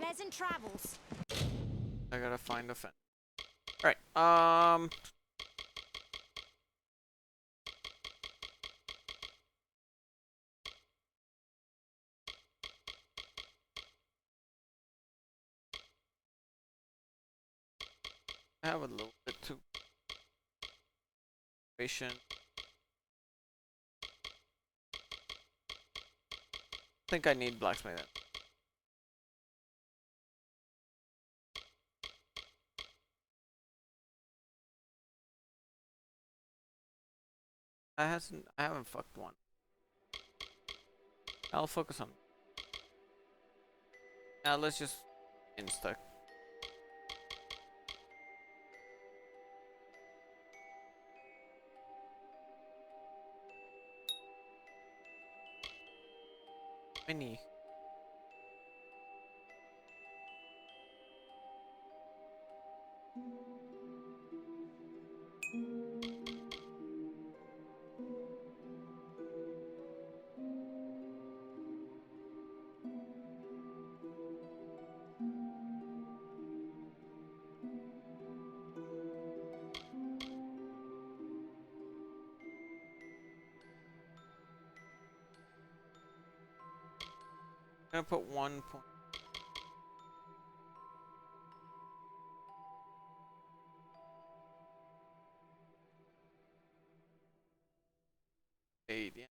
Pleasant travels. I gotta find a fence. Alright, I have a little bit too patient. I think I need blacksmith then. I haven't fucked one. I'll focus on. Now let's just insta. Mini. I'm gonna put 1.8. Yeah.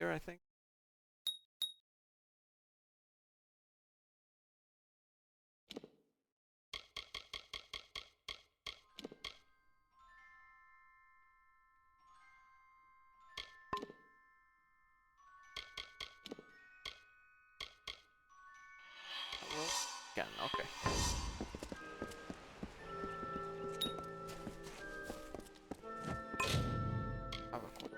Here I think. Well, can okay. Have a quick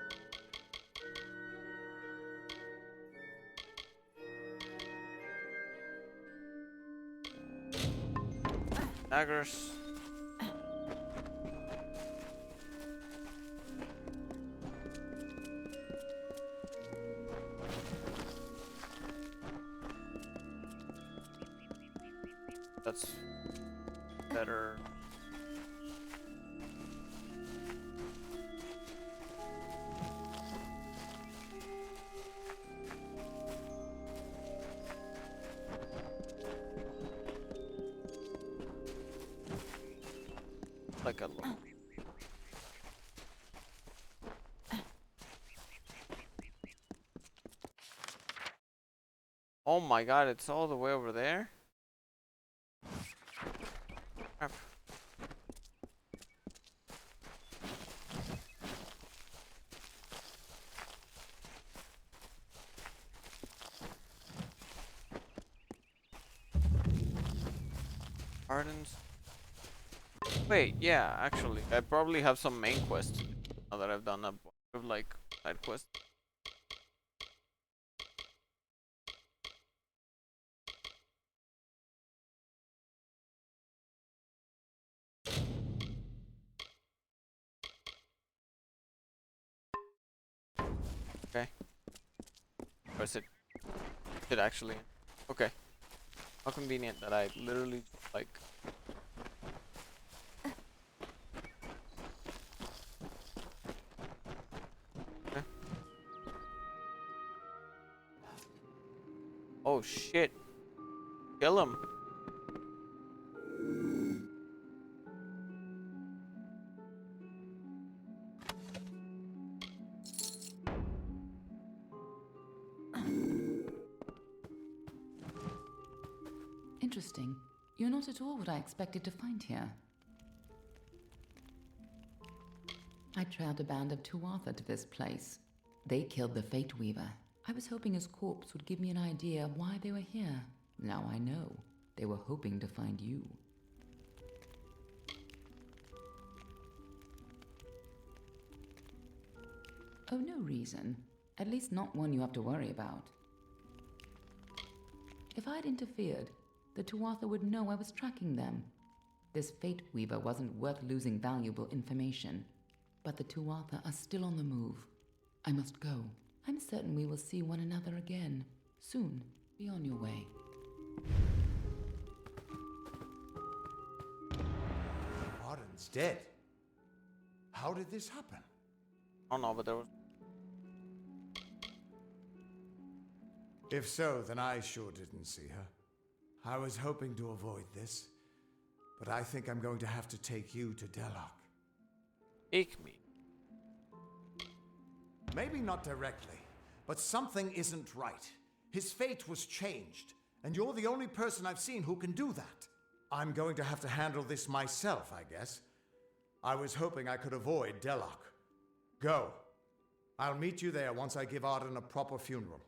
daggers. That's better. Like a look. Oh my god, it's all the way over there? Crap. Gardens. Wait, yeah, actually, I probably have some main quests now that I've done a bunch of like side quests. Okay. Or is it actually? Okay. How convenient that I literally like. Okay. Oh shit. Kill him. Interesting. You're not at all what I expected to find here. I trailed a band of Tuatha to this place. They killed the Fate Weaver. I was hoping his corpse would give me an idea of why they were here. Now I know. They were hoping to find you. Oh, no reason. At least not one you have to worry about. If I'd interfered, the Tuatha would know I was tracking them. This Fate Weaver wasn't worth losing valuable information. But the Tuatha are still on the move. I must go. I'm certain we will see one another again. Soon. Be on your way. Warren's dead. How did this happen? I don't know, but there was. If so, then I sure didn't see her. I was hoping to avoid this, but I think I'm going to have to take you to Delok. Take me. Maybe not directly, but something isn't right. His fate was changed, and you're the only person I've seen who can do that. I'm going to have to handle this myself, I guess. I was hoping I could avoid Delok. Go. I'll meet you there once I give Arden a proper funeral.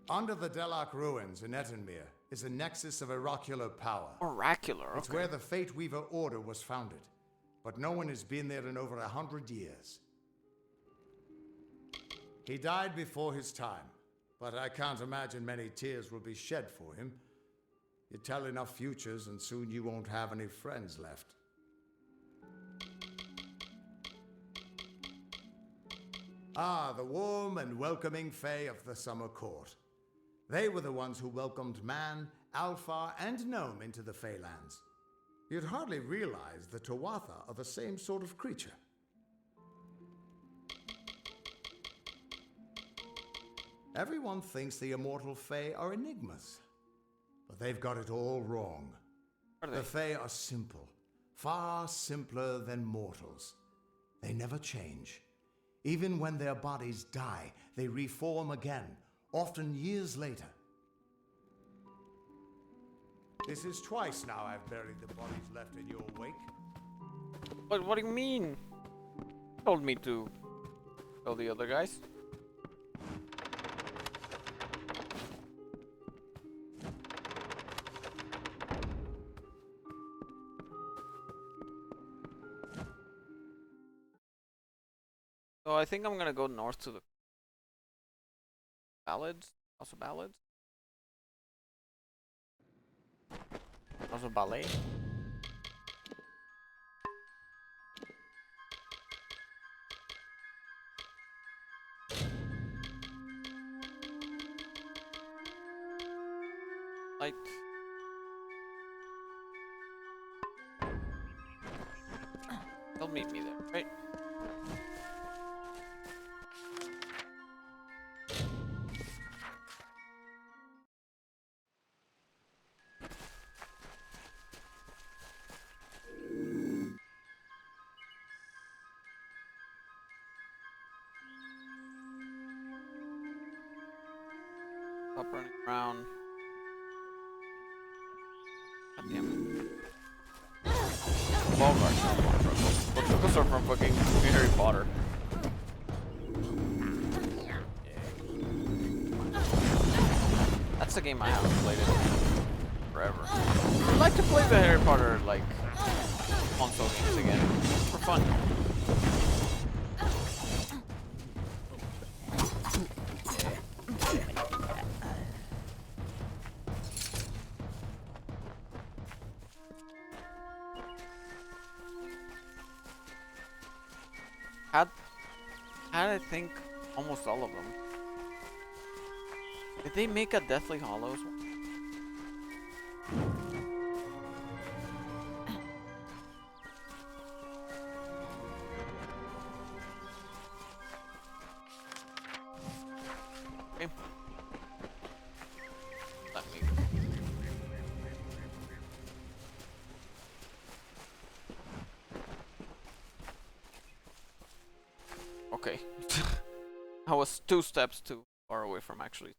Under the Delok ruins in Etenmere is a nexus of oracular power. Oracular, okay. It's where the Fate Weaver Order was founded, but no one has been there in over 100 years. He died before his time, but I can't imagine many tears will be shed for him. You tell enough futures and soon you won't have any friends left. Ah, the warm and welcoming Fae of the Summer Court. They were the ones who welcomed man, Alpha, and Gnome into the Feylands. You'd hardly realize the Tuatha are the same sort of creature. Everyone thinks the immortal Fae are enigmas, but they've got it all wrong. The Fae are simple, far simpler than mortals. They never change. Even when their bodies die, they reform again, often years later. This is twice now I've buried the bodies left in your wake. What do you mean? Told me to tell the other guys. So I think I'm gonna go north to the Ballads. House of Ballads. House of Ballet. Light. They'll meet me there, right? Stop running around. God damn it. Bogart. What took us from fucking Harry Potter? That's a game I haven't played in forever. I'd like to play the Harry Potter, like, console games again. For fun. Had I think almost all of them. Did they make a Deathly Hallows one? Okay. Let me. Okay. I was 2 steps too far away from actually.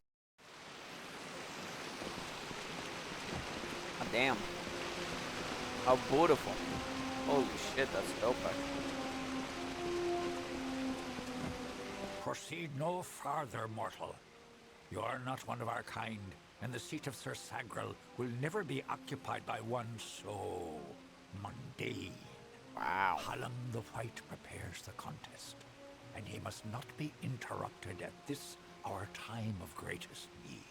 God damn. How beautiful. Holy shit, that's dope actually. Proceed no farther, mortal. You are not one of our kind, and the seat of Sir Sagril will never be occupied by one so mundane. Wow. Hallam the White prepares the contest, and he must not be interrupted at this our time of greatest need.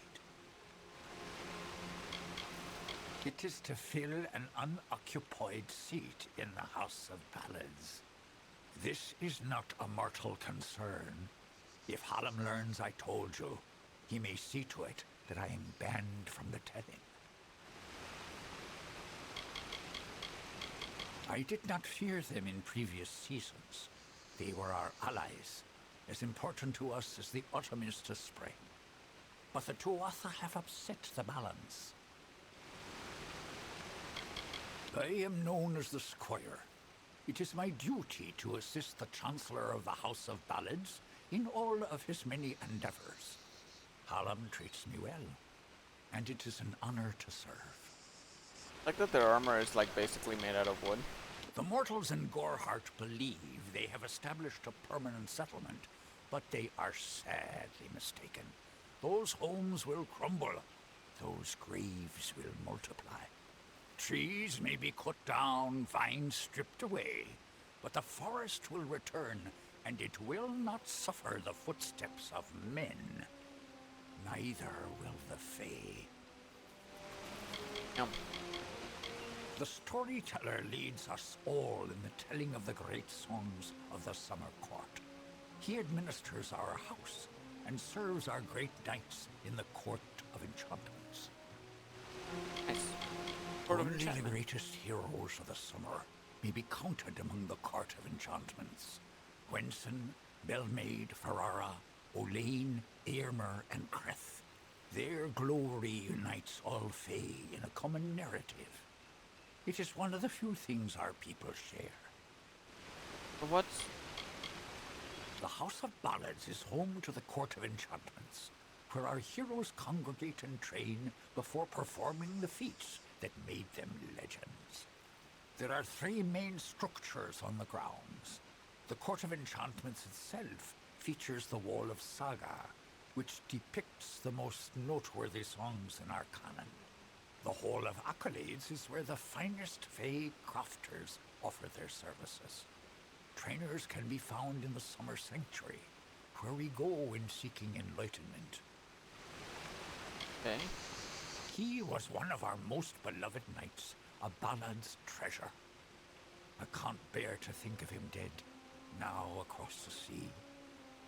It is to fill an unoccupied seat in the House of Ballads. This is not a mortal concern. If Hallam learns I told you, he may see to it that I am banned from the telling. I did not fear them in previous seasons. They were our allies, as important to us as the autumn is to spring. But the Tuatha have upset the balance. I am known as the Squire. It is my duty to assist the Chancellor of the House of Ballads in all of his many endeavors. Hallam treats me well, and it is an honor to serve. Like that their armor is like basically made out of wood. The mortals in Gorhart believe they have established a permanent settlement, but they are sadly mistaken. Those homes will crumble. Those graves will multiply. Trees may be cut down, vines stripped away, but the forest will return, and it will not suffer the footsteps of men. Neither will the Fae. Yum. The storyteller leads us all in the telling of the great songs of the Summer Court. He administers our house and serves our great knights in the Court of Enchantments. Nice. Court of Only the Enchantment. greatest heroes of the summer may be counted among the Court of Enchantments. Wenson, Belmaid, Ferrara, Olaine, Eärmer, and Creth. Their glory unites all Fae in a common narrative. It is one of the few things our people share. What's... The House of Ballads is home to the Court of Enchantments, where our heroes congregate and train before performing the feats that made them legends. There are 3 main structures on the grounds. The Court of Enchantments itself features the Wall of Saga, which depicts the most noteworthy songs in our canon. The Hall of Accolades is where the finest Fae crafters offer their services. Trainers can be found in the Summer Sanctuary, where we go in seeking enlightenment. Okay. He was one of our most beloved knights, a ballad's treasure. I can't bear to think of him dead, now across the sea,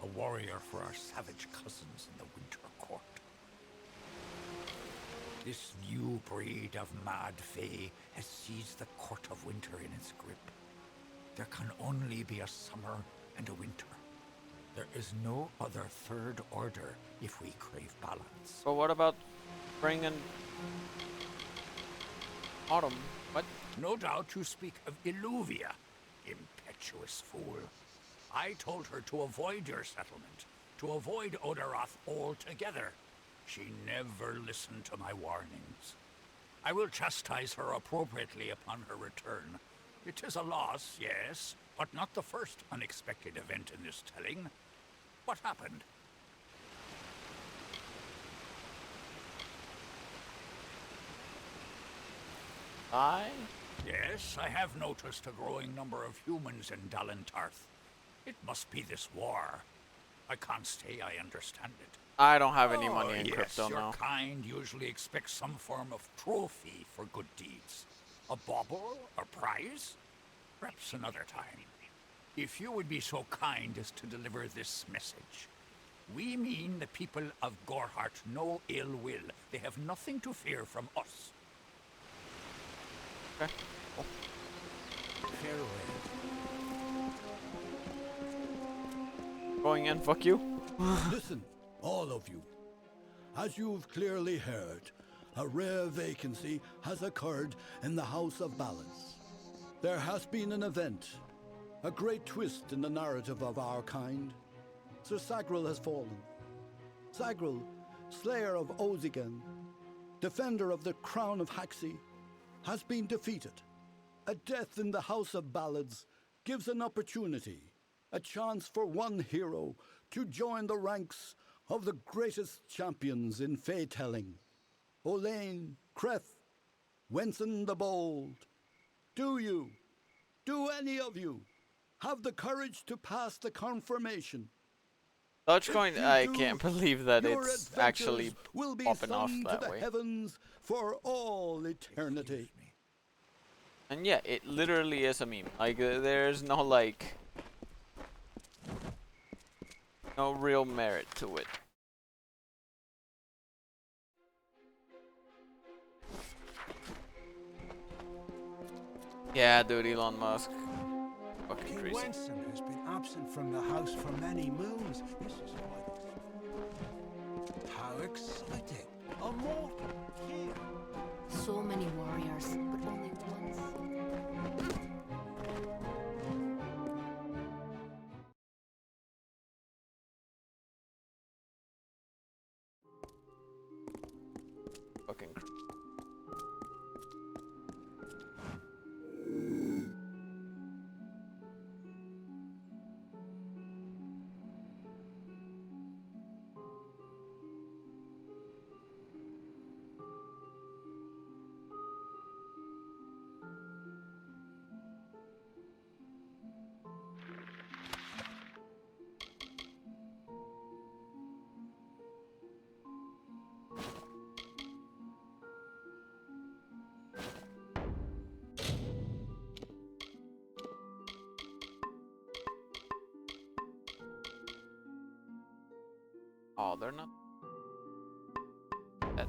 a warrior for our savage cousins in the Winter Court. This new breed of mad Fae has seized the Court of Winter in its grip. There can only be a summer and a winter. There is no other third order if we crave balance. But what about spring and autumn? What? No doubt you speak of Illuvia, impetuous fool. I told her to avoid your settlement, to avoid Odorath altogether. She never listened to my warnings. I will chastise her appropriately upon her return. It is a loss, yes, but not the first unexpected event in this telling. What happened? Yes, I have noticed a growing number of humans in Dalentarth. It must be this war. I can't stay, I understand it. I don't have any money in yes, crypto your now. kind usually expects some form of trophy for good deeds. A bauble, a prize? Perhaps another time. If you would be so kind as to deliver this message. We mean the people of Gorhart no ill will. They have nothing to fear from us. Okay. Cool. Farewell. Going in, fuck you. Listen, all of you. As you've clearly heard, a rare vacancy has occurred in the House of Ballads. There has been an event, a great twist in the narrative of our kind. Sir Sagril has fallen. Sagril, slayer of Ozigan, defender of the crown of Haxi, has been defeated. A death in the House of Ballads gives an opportunity, a chance for one hero to join the ranks of the greatest champions in Fae-telling. Olain, Creth, Wenson the Bold, do any of you, have the courage to pass the confirmation? Dogecoin, If you I do, can't believe that your it's adventures actually will be popping off sung to that the way. heavens for all eternity. And yeah, it literally is a meme. Like, there's no, like, no real merit to it. Yeah, dude, Elon Musk. Fucking King crazy. Wenson has been absent from the house for many moons. This is quite... How exciting! A mortal here! So many warriors, but only once. Fucking crazy. Oh, they're not dead.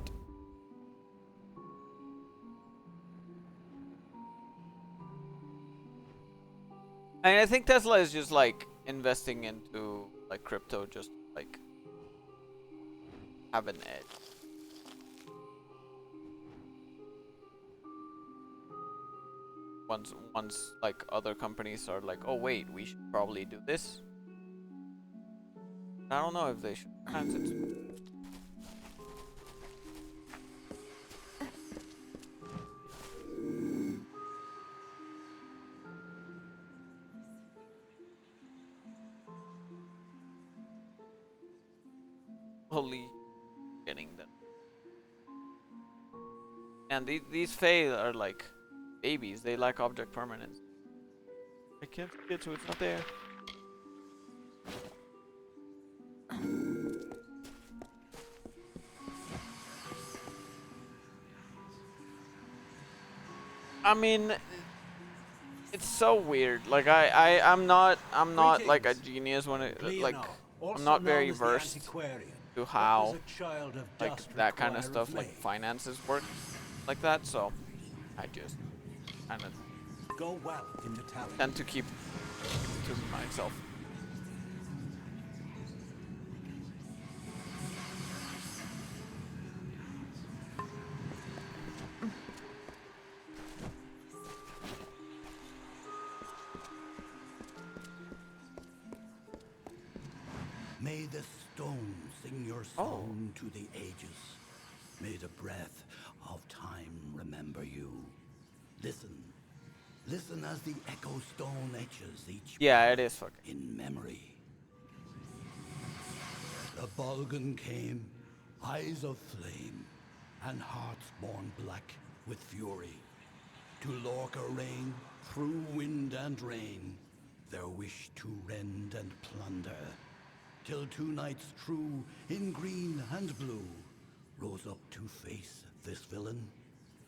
I mean, I think Tesla is just like investing into like crypto, just like have an edge. Once like other companies are like, oh wait, we should probably do this. I don't know if they should. Slowly getting them. And these Fae are like babies. They lack object permanence. I can't see it, so it's not there. I mean, it's so weird. Like I'm not like a genius when it like I'm not very versed to how like that kind of stuff like finances work like that. So I just kind of Go well in the tower. tend to keep to myself. May the stone sing your song to the ages. May the breath of time remember you. Listen. Listen as the echo stone etches each Yeah, it is fucking. in memory. The Bulgan came, eyes of flame, and hearts born black with fury. To Lorca reign through wind and rain, their wish to rend and plunder, till two knights true in green and blue rose up to face this villain,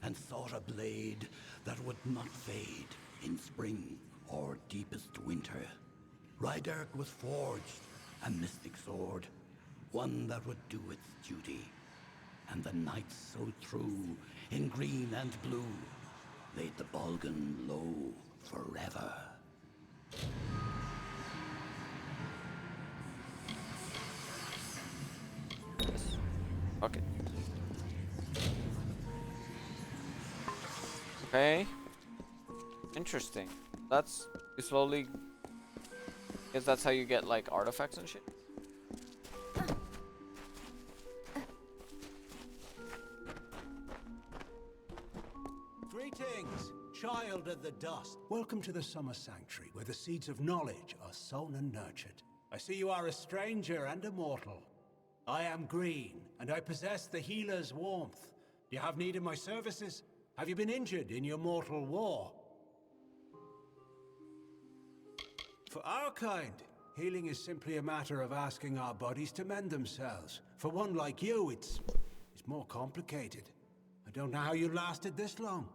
and sought a blade that would not fade in spring or deepest winter. Ryderk was forged, a mystic sword, one that would do its duty. And the knights so true, in green and blue, laid the Bulgan low forever. Fuck it. Okay. Interesting. That's you slowly. Guess that's how you get like artifacts and shit. Greetings, child of the dust. Welcome to the Summer Sanctuary, where the seeds of knowledge are sown and nurtured. I see you are a stranger and a mortal. I am green, and I possess the healer's warmth. Do you have need of my services? Have you been injured in your mortal war? For our kind, healing is simply a matter of asking our bodies to mend themselves. For one like you, it's more complicated. I don't know how you lasted this long.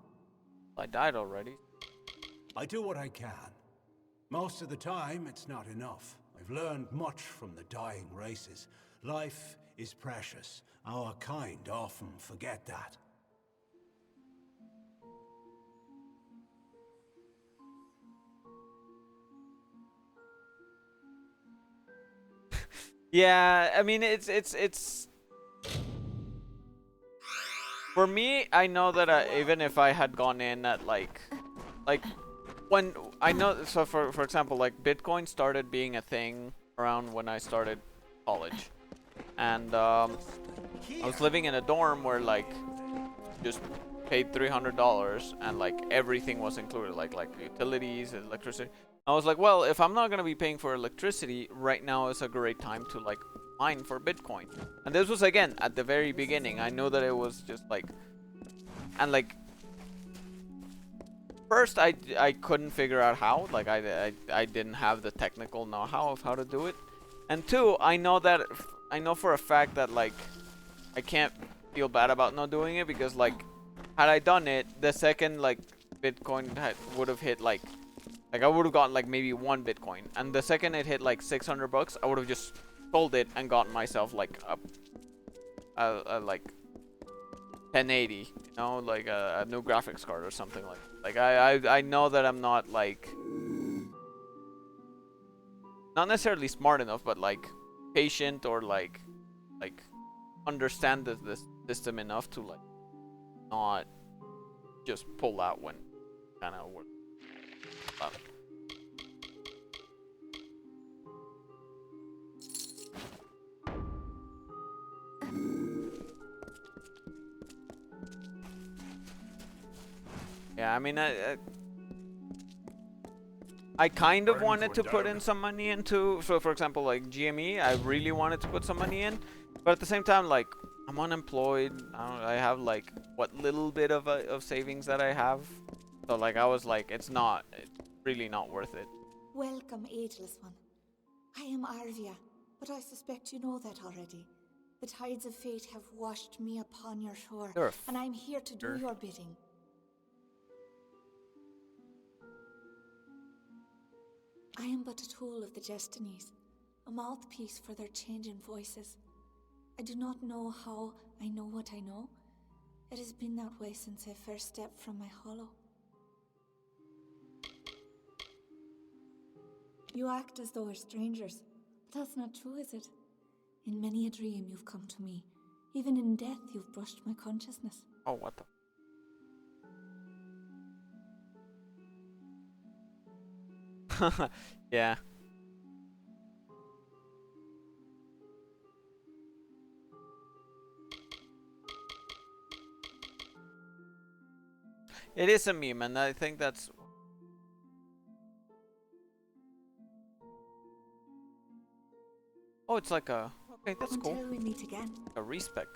I died already. I do what I can. Most of the time, it's not enough. I've learned much from the dying races. Life is precious. Our kind often forget that. Yeah, I mean it's for me. I know that even if I had gone in at like when I know, so for example, like Bitcoin started being a thing around when I started college, and I was living in a dorm where like just paid $300 and like everything was included, like utilities, electricity. I was like, well, if I'm not gonna be paying for electricity right now, is a great time to like mine for Bitcoin. And this was again at the very beginning. I knew that it was just like, and like first I couldn't figure out how, like I didn't have the technical know-how of how to do it. And two, I know for a fact that like I can't feel bad about not doing it, because like had I done it, the second like Bitcoin would have hit like I would have gotten like maybe 1 Bitcoin, and the second it hit like $600, I would have just sold it and gotten myself like a like 1080, you know, like a new graphics card or something like I know that I'm not like not necessarily smart enough, but like patient or like understand this system enough to like not just pull out when kind of work. Yeah, I mean, I kind of wanted to put in some money into, so for example, like GME, I really wanted to put some money in, but at the same time, like, I'm unemployed. I have like what little bit of savings that I have, so like I was like, it's really not worth it. Welcome, ageless one. I am Arvia, but I suspect you know that already. The tides of fate have washed me upon your shore, and I'm here to do your bidding. I am but a tool of the destinies, a mouthpiece for their changing voices. I do not know how I know what I know. It has been that way since I first stepped from my hollow. You act as though we're strangers, but that's not true, is it? In many a dream you've come to me. Even in death you've brushed my consciousness. Oh, what the... Yeah. It is a meme, and I think that's... Oh, it's like a... Okay, that's cool. Until we meet again. A respec.